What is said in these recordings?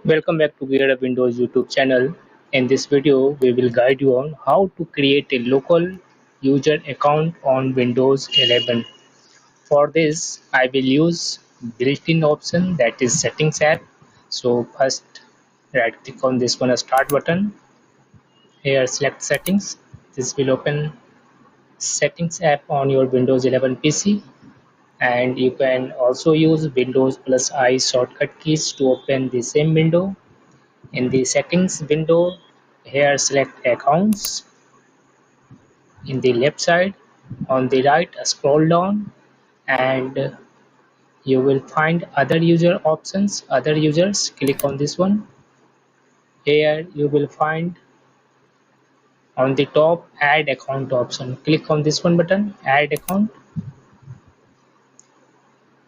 Welcome back to Gear Up Windows YouTube channel. In this video, we will guide you on how to create a local user account on Windows 11. For this, I will use built-in option that is Settings app. So first, right click on this one Start button. Here select Settings. This will open Settings app on your Windows 11 PC. And you can also use Windows plus I shortcut keys to open the same window. In the settings window, here select accounts in the left side. On the right, scroll down and you will find other user options, other users. Click on this one. Here you will find on the top add account option. Click on this one button, add account.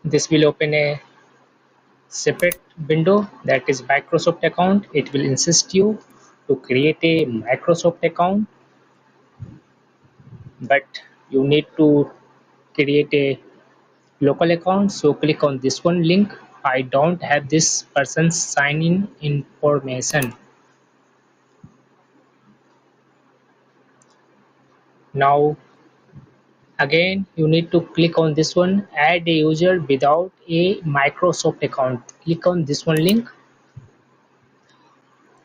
This will open a separate window that is Microsoft account. It will insist you to create a Microsoft account, but you need to create a local account. So click on this one link. I don't have this person's sign in information. Now again you need to click on this one, add a user without a Microsoft account. Click on this one link.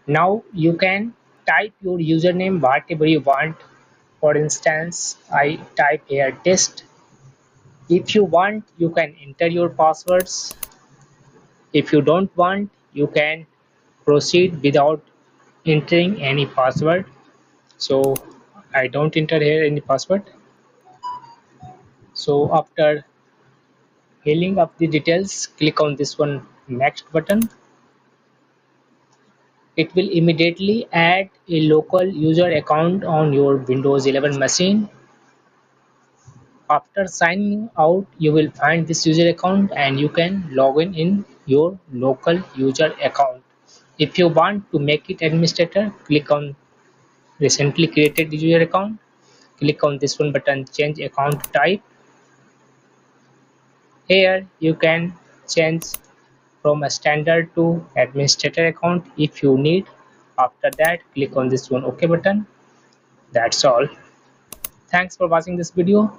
Now you can type your username whatever you want. For instance, I type here test. If you want, you can enter your passwords. If you don't want, you can proceed without entering any password. So I don't enter here any password. So after filling up the details, click on this one next button. It will immediately add a local user account on your Windows 11 machine. After signing out, you will find this user account and you can log in your local user account. If you want to make it administrator, click on recently created user account. Click on this one button, change account type. Here you can change from a standard to administrator account if you need. After that, click on this one OK button. That's all. Thanks for watching this video.